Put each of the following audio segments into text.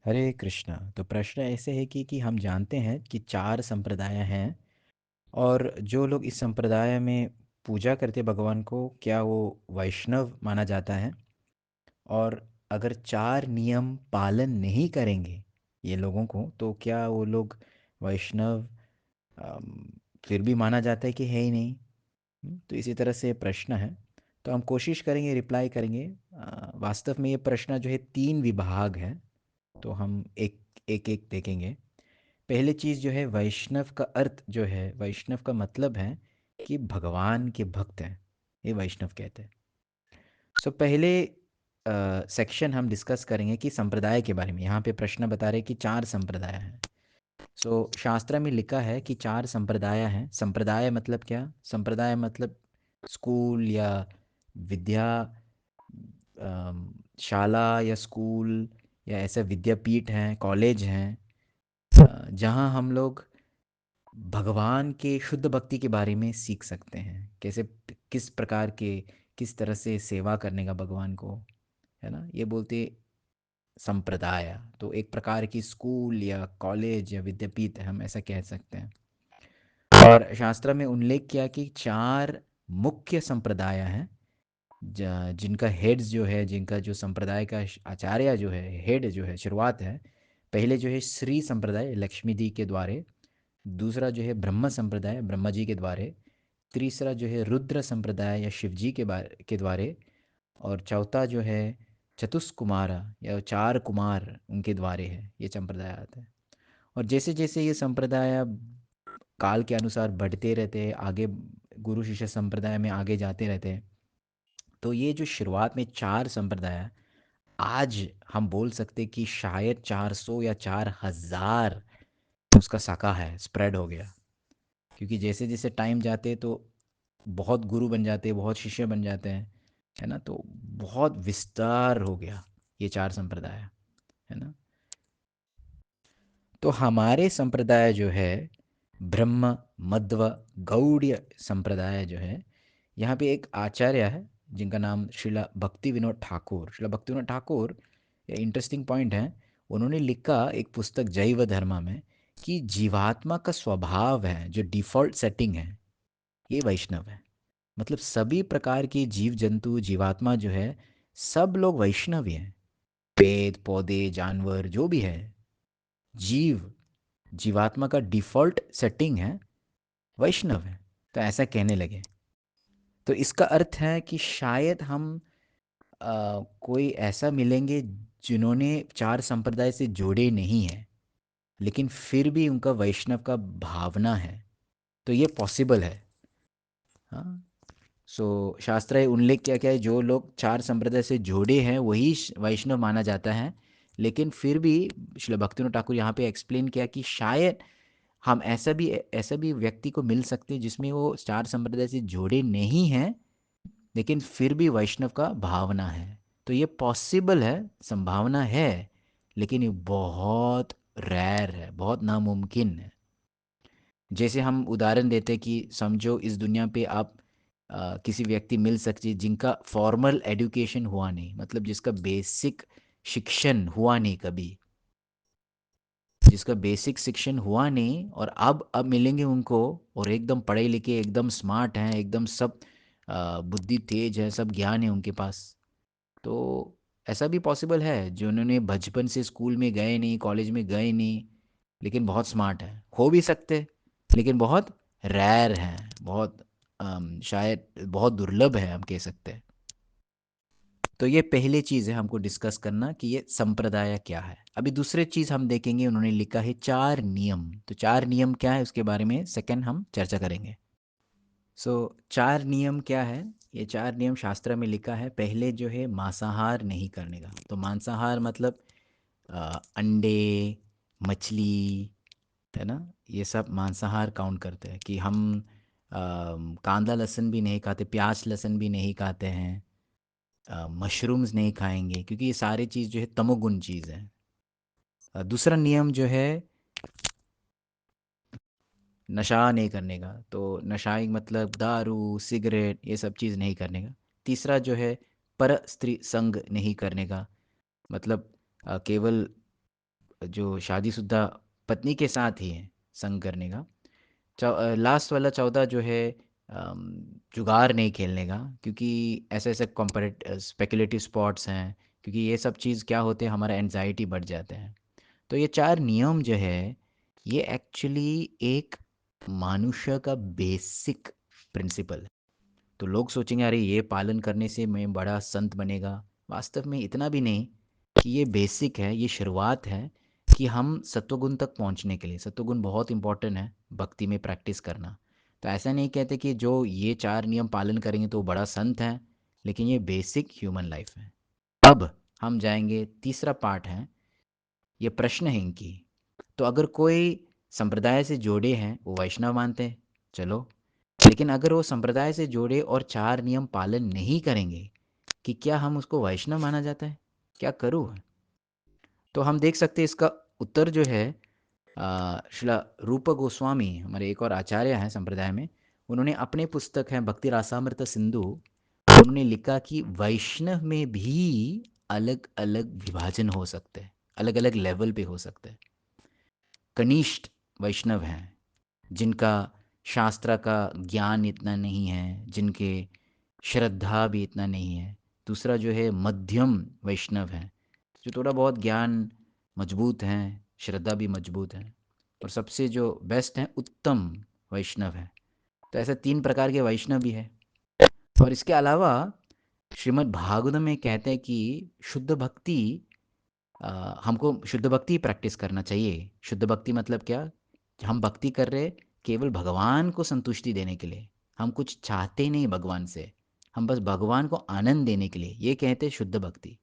हरे कृष्णा। तो प्रश्न ऐसे है कि हम जानते हैं कि चार संप्रदाय हैं, और जो लोग इस संप्रदाय में पूजा करते भगवान को, क्या वो वैष्णव माना जाता है? और अगर चार नियम पालन नहीं करेंगे ये लोगों को, तो क्या वो लोग वैष्णव अम, फिर भी माना जाता है कि है ही नहीं? तो इसी तरह से प्रश्न है। तो हम कोशिश करेंगे, रिप्लाई करेंगे। वास्तव में ये प्रश्न जो है तीन विभाग है, तो हम एक एक एक देखेंगे। पहले चीज़ जो है, वैष्णव का अर्थ जो है, वैष्णव का मतलब है कि भगवान के भक्त हैं, ये वैष्णव कहते हैं। सो पहले सेक्शन हम डिस्कस करेंगे कि संप्रदाय के बारे में। यहाँ पे प्रश्न बता रहे कि चार संप्रदाय हैं। सो शास्त्र में लिखा है कि चार संप्रदाय हैं। संप्रदाय मतलब क्या? संप्रदाय मतलब स्कूल या विद्या, शाला या स्कूल या ऐसे विद्यापीठ हैं, कॉलेज हैं, जहाँ हम लोग भगवान के शुद्ध भक्ति के बारे में सीख सकते हैं। कैसे, किस प्रकार के, किस तरह से सेवा करने का भगवान को, है ना, ये बोलते संप्रदाय। तो एक प्रकार की स्कूल या कॉलेज या विद्यापीठ हम ऐसा कह सकते हैं। और शास्त्र में उल्लेख किया कि चार मुख्य संप्रदाय हैं, जिनका हेड्स जो है, जिनका जो संप्रदाय का आचार्य जो है, हेड जो है, शुरुआत है। पहले जो है श्री संप्रदाय, लक्ष्मी जी के द्वारे। दूसरा जो है ब्रह्म संप्रदाय, ब्रह्मा जी के द्वारे। तीसरा जो है रुद्र संप्रदाय या शिव जी के द्वारे। और चौथा जो है चतुष्कुमारा या चार कुमार, उनके द्वारे है ये संप्रदाय आता है। और जैसे जैसे ये संप्रदाय काल के अनुसार बढ़ते रहते हैं आगे, गुरु शिष्य संप्रदाय में आगे जाते रहते हैं, तो ये जो शुरुआत में चार संप्रदाय है, आज हम बोल सकते कि शायद 400 या 4000 उसका शाखा है, स्प्रेड हो गया। क्योंकि जैसे जैसे टाइम जाते तो बहुत गुरु बन जाते हैं, बहुत शिष्य बन जाते हैं, है ना, तो बहुत विस्तार हो गया ये चार संप्रदाय, है ना। तो हमारे संप्रदाय जो है, ब्रह्म, मध्व, गौड़ीय संप्रदाय जो है, यहाँ पे एक आचार्य है जिनका नाम श्रीला भक्ति विनोद ठाकुर। श्रीला भक्ति विनोद ठाकुर, ये इंटरेस्टिंग पॉइंट है। उन्होंने लिखा एक पुस्तक जैव धर्मा में कि जीवात्मा का स्वभाव है, जो डिफ़ॉल्ट सेटिंग है, ये वैष्णव है। मतलब सभी प्रकार के जीव जंतु, जीवात्मा जो है, सब लोग वैष्णव ही हैं। पेड़ पौधे जानवर जो भी है, जीव, जीवात्मा का डिफ़ॉल्ट सेटिंग है, वैष्णव है। तो ऐसा कहने लगे। तो इसका अर्थ है कि शायद हम कोई ऐसा मिलेंगे जिन्होंने चार संप्रदाय से जुड़े नहीं हैं, लेकिन फिर भी उनका वैष्णव का भावना है। तो ये पॉसिबल है। हाँ। सो शास्त्र है उल्लेख क्या क्या है, जो लोग चार संप्रदाय से जुड़े हैं वही वैष्णव माना जाता है। लेकिन फिर भी श्रील भक्तिनाथ ठाकुर यहाँ पे एक्सप्लेन किया कि शायद हम ऐसा भी व्यक्ति को मिल सकते हैं जिसमें वो चार संप्रदाय से जुड़े नहीं हैं, लेकिन फिर भी वैष्णव का भावना है। तो ये पॉसिबल है, संभावना है, लेकिन ये बहुत रेयर है, बहुत नामुमकिन है। जैसे हम उदाहरण देते हैं कि समझो इस दुनिया पे आप किसी व्यक्ति मिल सकती जिनका फॉर्मल एजुकेशन हुआ नहीं, मतलब जिसका बेसिक शिक्षण हुआ नहीं कभी, जिसका बेसिक शिक्षण हुआ नहीं, और अब मिलेंगे उनको, और एकदम पढ़े लिखे, एकदम स्मार्ट हैं, एकदम सब बुद्धि तेज है, सब ज्ञान है उनके पास। तो ऐसा भी पॉसिबल है जो उन्होंने बचपन से स्कूल में गए नहीं, कॉलेज में गए नहीं, लेकिन बहुत स्मार्ट है, हो भी सकते, लेकिन बहुत रेयर हैं, बहुत शायद बहुत दुर्लभ है, हम कह सकते हैं। तो ये पहले चीज़ है हमको डिस्कस करना कि ये संप्रदाय क्या है। अभी दूसरे चीज़ हम देखेंगे, उन्होंने लिखा है चार नियम। तो चार नियम क्या है उसके बारे में सेकंड हम चर्चा करेंगे। सो चार नियम क्या है? ये चार नियम शास्त्र में लिखा है। पहले जो है मांसाहार नहीं करने का। तो मांसाहार मतलब अंडे, मछली, है ना, ये सब मांसाहार काउंट करते हैं। कि हम कांदा लहसुन भी नहीं खाते, प्याज लहसुन भी नहीं खाते हैं, मशरूम्स नहीं खाएंगे, क्योंकि ये सारी चीज़ जो है तमोगुण चीज़ है। दूसरा नियम जो है नशा नहीं करने का। तो नशाई मतलब दारू, सिगरेट, ये सब चीज़ नहीं करने का। तीसरा जो है पर स्त्री संग नहीं करने का। मतलब केवल जो शादीशुदा पत्नी के साथ ही है संग करने का। लास्ट वाला 14 जो है जुगार नहीं खेलने का, क्योंकि ऐसे ऐसे कॉम्परेट स्पेकुलेटिव स्पॉट्स हैं, क्योंकि ये सब चीज़ क्या होते हैं, हमारा एनजाइटी बढ़ जाते हैं। तो ये 4 नियम जो है, ये एक्चुअली एक मनुष्य का बेसिक प्रिंसिपल है। तो लोग सोचेंगे अरे ये पालन करने से मैं बड़ा संत बनेगा। वास्तव में इतना भी नहीं, कि ये बेसिक है, ये शुरुआत है कि हम सत्वगुण तक पहुंचने के लिए, सत्वगुण बहुत इंपॉर्टेंट है भक्ति में प्रैक्टिस करना। तो ऐसा नहीं कहते कि जो ये 4 नियम पालन करेंगे तो वो बड़ा संत है, लेकिन ये बेसिक ह्यूमन लाइफ है। अब हम जाएंगे, तीसरा पार्ट है, ये प्रश्न है इनकी। तो अगर कोई संप्रदाय से जोड़े हैं, वो वैष्णव मानते हैं, चलो। लेकिन अगर वो संप्रदाय से जोड़े और 4 नियम पालन नहीं करेंगे, कि क्या हम उसको वैष्णव माना जाता है? क्या करूँ? तो हम देख सकते हैं इसका उत्तर जो है, श्रीला रूप गोस्वामी, हमारे एक और आचार्य हैं संप्रदाय में, उन्होंने अपने पुस्तक है भक्ति रासामृत सिंधु, उन्होंने लिखा कि वैष्णव में भी अलग अलग विभाजन हो सकते हैं, अलग अलग लेवल पे हो सकते हैं। कनिष्ठ वैष्णव हैं जिनका शास्त्र का ज्ञान इतना नहीं है, जिनके श्रद्धा भी इतना नहीं है। दूसरा जो है मध्यम वैष्णव है, जो थोड़ा बहुत ज्ञान मजबूत हैं, श्रद्धा भी मजबूत है। और सबसे जो बेस्ट है, उत्तम वैष्णव है। तो ऐसे 3 प्रकार के वैष्णव भी है। और इसके अलावा श्रीमद् भागवतम में कहते हैं कि शुद्ध भक्ति, हमको शुद्ध भक्ति प्रैक्टिस करना चाहिए। शुद्ध भक्ति मतलब क्या? हम भक्ति कर रहे केवल भगवान को संतुष्टि देने के लिए, हम कुछ चाहते नहीं भगवान से, हम बस भगवान को आनंद देने के लिए, ये कहते हैं शुद्ध भक्ति।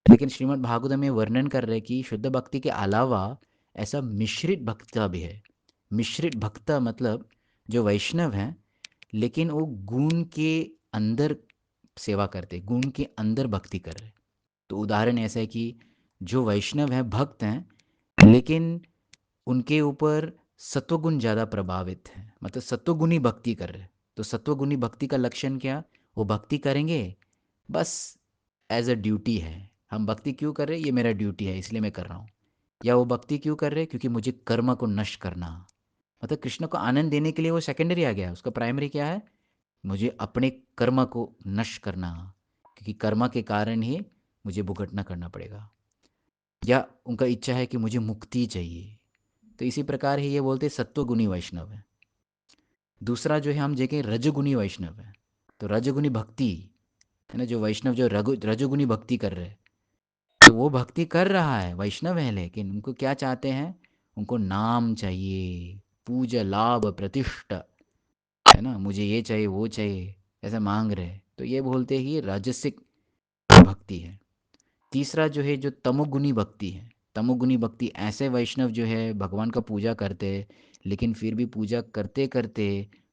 लेकिन श्रीमद् भागवत में वर्णन कर रहे कि शुद्ध भक्ति के अलावा ऐसा मिश्रित भक्ता भी है। मिश्रित भक्ता मतलब जो वैष्णव हैं, लेकिन वो गुण के अंदर सेवा करते, गुण के अंदर भक्ति कर रहे। तो उदाहरण ऐसा है कि जो वैष्णव हैं, भक्त हैं, लेकिन उनके ऊपर सत्वगुण ज़्यादा प्रभावित है, मतलब सत्वगुणी भक्ति कर रहे। तो सत्वगुणी भक्ति का लक्षण क्या? वो भक्ति करेंगे बस एज अ ड्यूटी है, हम भक्ति क्यों कर रहे हैं, ये मेरा ड्यूटी है इसलिए मैं कर रहा हूँ। या वो भक्ति क्यों कर रहे हैं, क्योंकि मुझे कर्म को नष्ट करना, मतलब कृष्ण को आनंद देने के लिए वो सेकेंडरी आ गया, उसका प्राइमरी क्या है, मुझे अपने कर्म को नष्ट करना, क्योंकि कर्म के कारण ही मुझे भुगतना करना पड़ेगा। या उनका इच्छा है कि मुझे मुक्ति चाहिए। तो इसी प्रकार ही ये बोलते सत्वगुणी वैष्णव है। दूसरा जो है हम देखें रजगुणी वैष्णव है। तो रजगुणी भक्ति है ना, जो वैष्णव जो रजगुणी भक्ति कर रहे हैं, तो वो भक्ति कर रहा है, वैष्णव है, लेकिन उनको क्या चाहते हैं, उनको नाम चाहिए, पूजा लाभ प्रतिष्ठा, है ना, मुझे ये चाहिए वो चाहिए, ऐसा मांग रहे। तो ये बोलते ही राजसिक भक्ति है। तीसरा जो है जो तमोगुणी भक्ति है। तमोगुणी भक्ति ऐसे वैष्णव जो है भगवान का पूजा करते, लेकिन फिर भी पूजा करते करते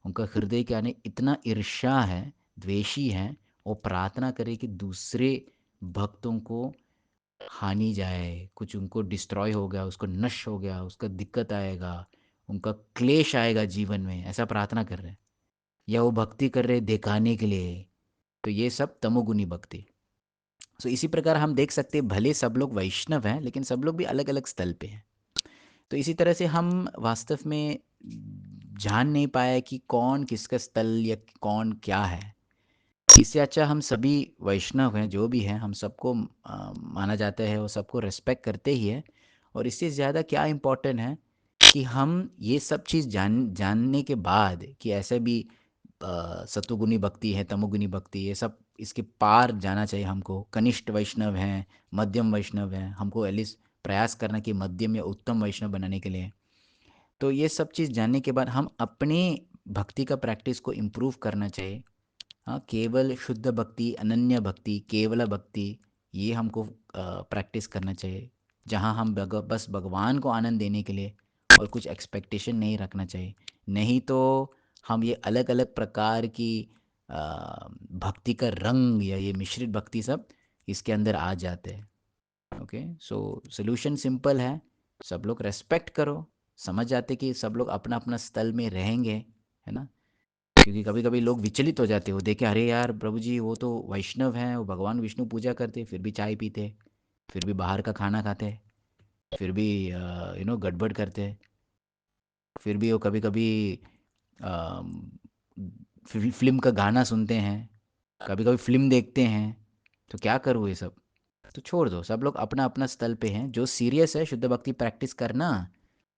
उनका हृदय के आने इतना ईर्ष्या है, द्वेषी है, वो प्रार्थना करे कि दूसरे भक्तों को हानि जाए, कुछ उनको डिस्ट्रॉय हो गया, उसको नष्ट हो गया, उसका दिक्कत आएगा, उनका क्लेश आएगा जीवन में, ऐसा प्रार्थना कर रहे हैं। या वो भक्ति कर रहे दिखाने के लिए। तो ये सब तमोगुणी भक्ति। सो इसी प्रकार हम देख सकते हैं, भले सब लोग वैष्णव हैं, लेकिन सब लोग भी अलग अलग स्थल पे हैं। तो इसी तरह से हम वास्तव में जान नहीं पाए कि कौन किसका स्थल या कौन क्या है। इससे अच्छा हम सभी वैष्णव हैं, जो भी हैं, हम सबको माना जाता है और सबको रिस्पेक्ट करते ही है। और इससे ज़्यादा क्या इम्पोर्टेंट है कि हम ये सब चीज़ जानने के बाद कि ऐसे भी सत्वगुणी भक्ति है, तमोगुणी भक्ति, ये सब इसके पार जाना चाहिए हमको। कनिष्ठ वैष्णव हैं, मध्यम वैष्णव हैं, हमको एटलीस्ट प्रयास करना कि मध्यम या उत्तम वैष्णव बनाने के लिए। तो ये सब चीज़ जानने के बाद हम अपने भक्ति का प्रैक्टिस को इम्प्रूव करना चाहिए। हाँ, केवल शुद्ध भक्ति, अनन्य भक्ति, केवल भक्ति, ये हमको प्रैक्टिस करना चाहिए, जहाँ हम बस भगवान को आनंद देने के लिए और कुछ एक्सपेक्टेशन नहीं रखना चाहिए। नहीं तो हम ये अलग अलग प्रकार की भक्ति का रंग या ये मिश्रित भक्ति सब इसके अंदर आ जाते हैं। ओके, सो सोल्यूशन सिंपल है, सब लोग रेस्पेक्ट करो, समझ जाते कि सब लोग अपना अपना स्थल में रहेंगे, है ना। क्योंकि कभी कभी लोग विचलित हो जाते, वो देखे अरे यार प्रभु जी वो तो वैष्णव हैं, वो भगवान विष्णु पूजा करते, फिर भी चाय पीते, फिर भी बाहर का खाना खाते, फिर भी गड़बड़ करते हैं। फिर भी वो कभी कभी फिल्म का गाना सुनते हैं, कभी कभी फिल्म देखते हैं। तो क्या करूँ ये सब? तो छोड़ दो, सब लोग अपना अपना स्थल पे हैं। जो सीरियस है शुद्ध भक्ति प्रैक्टिस करना,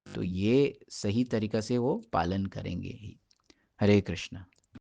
तो ये सही तरीका से वो पालन करेंगे ही। हरे कृष्णा।